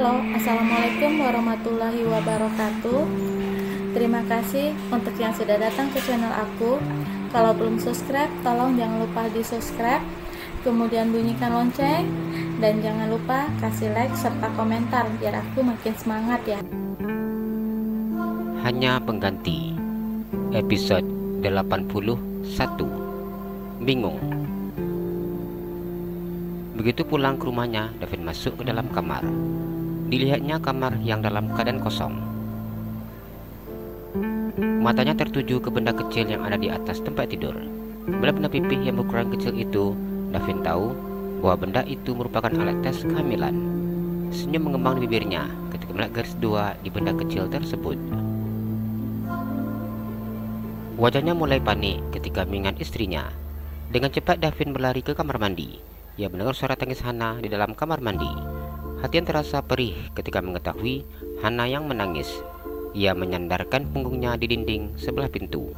Halo, Assalamualaikum warahmatullahi wabarakatuh. Terima kasih untuk yang sudah datang ke channel aku. Kalau belum subscribe, tolong jangan lupa di subscribe, kemudian bunyikan lonceng, dan jangan lupa kasih like serta komentar biar aku makin semangat ya. Hanya pengganti episode 81. Bingung. Begitu pulang ke rumahnya, Davin masuk ke dalam kamar. Dilihatnya kamar yang dalam keadaan kosong. Matanya tertuju ke benda kecil yang ada di atas tempat tidur. Bila benda pipih yang berukuran kecil itu, Davin tahu bahwa benda itu merupakan alat tes kehamilan. Senyum mengembang di bibirnya ketika melihat garis 2 di benda kecil tersebut. Wajahnya mulai panik ketika mengingat istrinya. Dengan cepat Davin berlari ke kamar mandi. Ia mendengar suara tangis Hana di dalam kamar mandi. Hati yang terasa perih ketika mengetahui Hana yang menangis. Ia menyandarkan punggungnya di dinding sebelah pintu.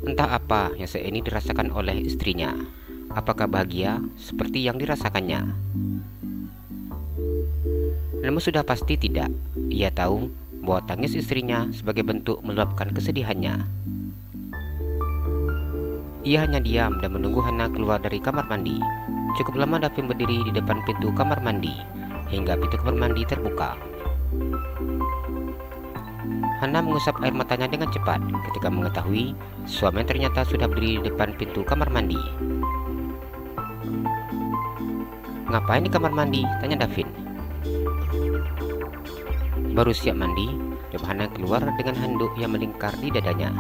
Entah apa yang saat ini dirasakan oleh istrinya. Apakah bahagia seperti yang dirasakannya? Namun sudah pasti tidak. Ia tahu bahwa tangis istrinya sebagai bentuk meluapkan kesedihannya. Ia hanya diam dan menunggu Hana keluar dari kamar mandi. Cukup lama Davin berdiri di depan pintu kamar mandi hingga pintu kamar mandi terbuka. Hana mengusap air matanya dengan cepat ketika mengetahui suami ternyata sudah berdiri di depan pintu kamar mandi. "Ngapain di kamar mandi?" tanya Davin. "Baru siap mandi." Jawab Hana keluar dengan handuk yang melingkar di dadanya.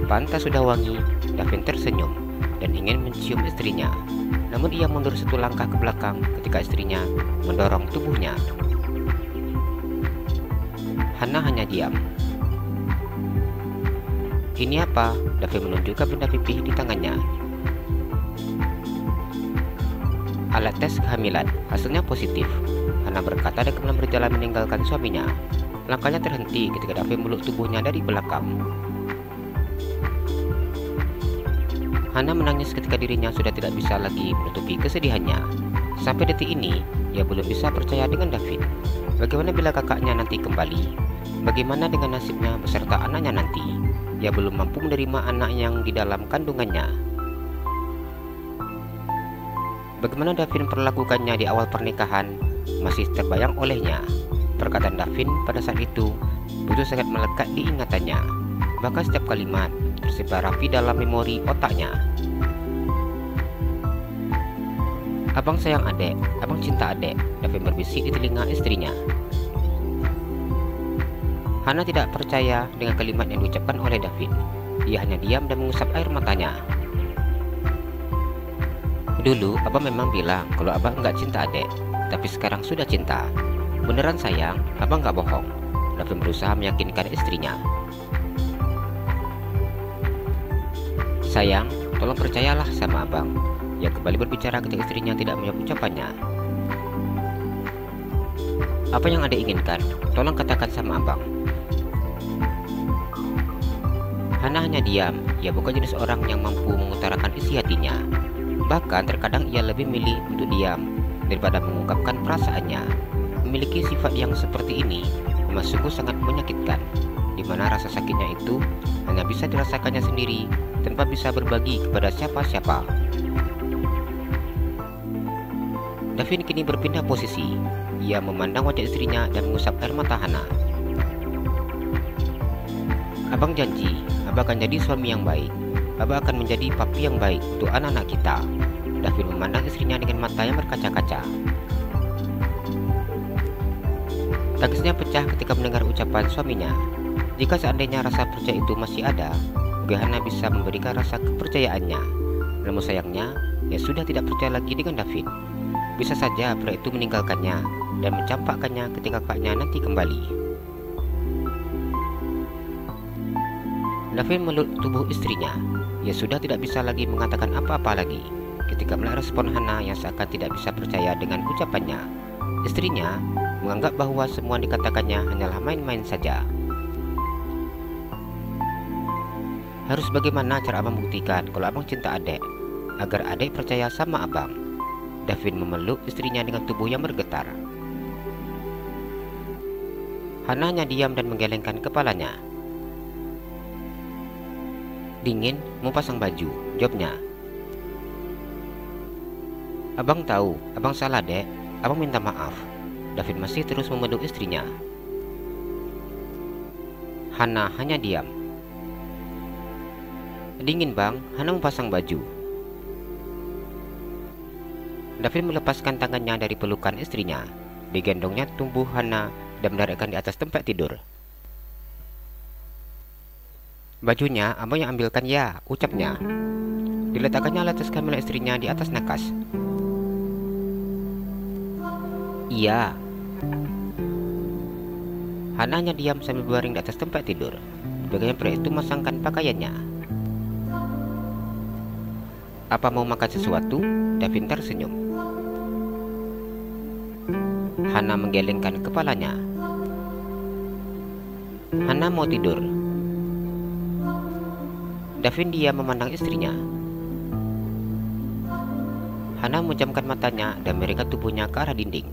Pantas sudah wangi, Davin tersenyum dan ingin mencium istrinya. Namun ia mundur satu langkah ke belakang ketika istrinya mendorong tubuhnya. Hana hanya diam. "Ini apa?" Davin menunjukkan benda pipih di tangannya. "Alat tes kehamilan, hasilnya positif," Hana berkata dan kemudian berjalan meninggalkan suaminya. Langkahnya terhenti ketika Davin meluk tubuhnya dari belakang. Hana menangis ketika dirinya sudah tidak bisa lagi menutupi kesedihannya. Sampai detik ini, ia belum bisa percaya dengan Davin. Bagaimana bila kakaknya nanti kembali? Bagaimana dengan nasibnya beserta anaknya nanti? Ia belum mampu menerima anak yang di dalam kandungannya. Bagaimana Davin perlakukannya di awal pernikahan masih terbayang olehnya. Perkataan Davin pada saat itu begitu sangat melekat di ingatannya. Bahkan setiap kalimat tersebar rapi dalam memori otaknya. "Abang sayang adek, abang cinta adek," Davin berbisik di telinga istrinya. Hana tidak percaya dengan kalimat yang diucapkan oleh Davin. Ia hanya diam dan mengusap air matanya. "Dulu abang memang bilang kalau abang enggak cinta adek, tapi sekarang sudah cinta. Beneran sayang, abang enggak bohong," Davin berusaha meyakinkan istrinya. "Sayang, tolong percayalah sama abang." Ia kembali berbicara ketika istrinya tidak menjawab ucapannya. "Apa yang adek inginkan? Tolong katakan sama abang." Hana hanya diam. Ia bukan jenis orang yang mampu mengutarakan isi hatinya. Bahkan terkadang ia lebih milih untuk diam daripada mengungkapkan perasaannya. Memiliki sifat yang seperti ini memang sungguh sangat menyakitkan, di mana rasa sakitnya itu hanya bisa dirasakannya sendiri tanpa bisa berbagi kepada siapa-siapa. Davin kini berpindah posisi. Ia memandang wajah istrinya dan mengusap air mata Hana. "Abang janji, abang akan jadi suami yang baik. Abang akan menjadi papi yang baik untuk anak-anak kita." Davin memandang istrinya dengan mata yang berkaca-kaca. Tangisnya pecah ketika mendengar ucapan suaminya. Jika seandainya rasa percaya itu masih ada, Hana bisa memberikan rasa kepercayaannya. Namun sayangnya, ia sudah tidak percaya lagi dengan Davin. Bisa saja pria itu meninggalkannya dan mencampakkannya ketika kakaknya nanti kembali. Davin meluk tubuh istrinya. Ia sudah tidak bisa lagi mengatakan apa-apa lagi ketika melihat respon Hana yang seakan tidak bisa percaya dengan ucapannya. Istrinya menganggap bahwa semua dikatakannya hanyalah main-main saja. "Harus bagaimana cara abang buktikan kalau abang cinta adek, agar adek percaya sama abang?" Davin memeluk istrinya dengan tubuh yang bergetar. Hana hanya diam dan menggelengkan kepalanya. Dingin, mau pasang baju, jawabnya. Abang tahu, abang salah dek, abang minta maaf. Davin masih terus memeluk istrinya. Hana hanya diam. Dingin bang, Hana mau pasang baju. Davin melepaskan tangannya dari pelukan istrinya. Digendongnya tubuh Hana dan mendaratkan di atas tempat tidur. Bajunya abang yang ambilkan ya, ucapnya. Diletakkannya atas kamilah istrinya di atas nakas. Iya. Hana hanya diam sambil berbaring di atas tempat tidur. Bagian pria itu memasangkan pakaiannya. Apa mau makan sesuatu? Davin tersenyum. Hana menggelengkan kepalanya. Hana mau tidur. Davin diam memandang istrinya. Hana memejamkan matanya dan memberikan tubuhnya ke arah dinding.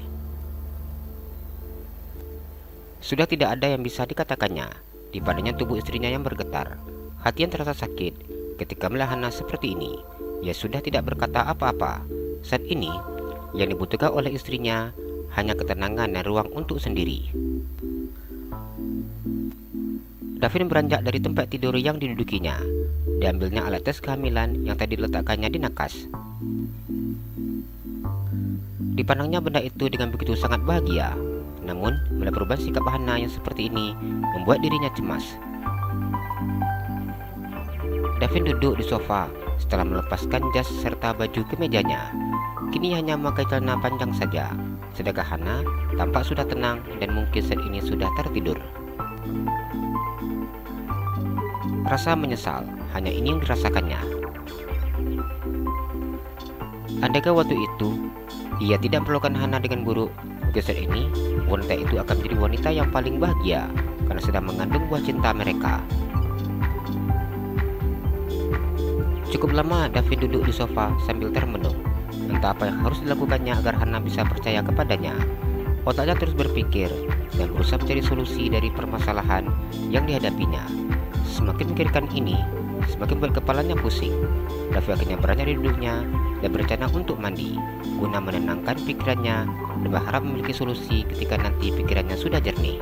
Sudah tidak ada yang bisa dikatakannya. Di padanya tubuh istrinya yang bergetar. Hati yang terasa sakit ketika melihat Hana seperti ini. Ia sudah tidak berkata apa-apa. Saat ini, yang dibutuhkan oleh istrinya hanya ketenangan dan ruang untuk sendiri. Davin beranjak dari tempat tidur yang didudukinya. Diambilnya alat tes kehamilan yang tadi diletakkannya di nakas. Dipandangnya benda itu dengan begitu sangat bahagia. Namun, melihat perubahan sikap Hana yang seperti ini membuat dirinya cemas. Davin duduk di sofa setelah melepaskan jas serta baju kemejanya. Kini hanya memakai celana panjang saja. Sedangkan Hana tampak sudah tenang dan mungkin saat ini sudah tertidur. Rasa menyesal, hanya ini yang dirasakannya. Andaikan waktu itu ia tidak memperlakukan Hana dengan buruk, mungkin saat ini wanita itu akan menjadi wanita yang paling bahagia karena sedang mengandung buah cinta mereka. Cukup lama Davin duduk di sofa sambil termenung. Entah apa yang harus dilakukannya agar Hana bisa percaya kepadanya. Otaknya terus berpikir dan berusaha mencari solusi dari permasalahan yang dihadapinya. Semakin memikirkan ini, semakin buat kepalanya pusing. Davin akhirnya beranjak dari duduknya dan berencana untuk mandi, guna menenangkan pikirannya dan berharap memiliki solusi ketika nanti pikirannya sudah jernih.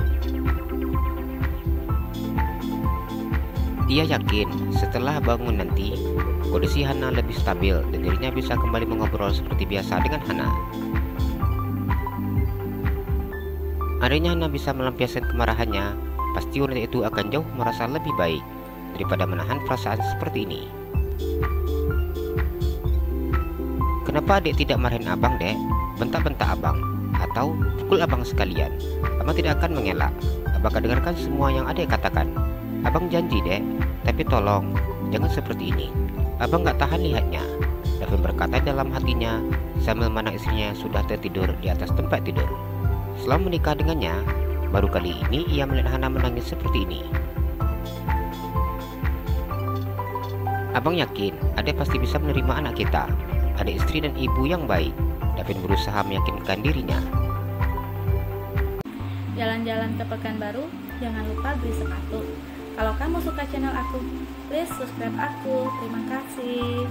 Ia yakin setelah bangun nanti, kondisi Hana lebih stabil dan dirinya bisa kembali mengobrol seperti biasa dengan Hana. Andainya Hana bisa melampiaskan kemarahannya, pasti wanita itu akan jauh merasa lebih baik daripada menahan perasaan seperti ini. Kenapa adik tidak marahin abang, dek? Bentak-bentak abang, atau pukul abang sekalian. Abang tidak akan mengelak. Abang akan dengarkan semua yang adik katakan. Abang janji, dek, tapi tolong jangan seperti ini. Abang gak tahan lihatnya. Davin berkata dalam hatinya sambil memandang istrinya yang sudah tertidur di atas tempat tidur. Setelah menikah dengannya, baru kali ini ia melihat Hana menangis seperti ini. Abang yakin adik pasti bisa menerima anak kita. Ada istri dan ibu yang baik. Davin berusaha meyakinkan dirinya. Jalan-jalan ke Pekanbaru, jangan lupa beli sepatu. Kalau kamu suka channel aku, please subscribe aku. Terima kasih.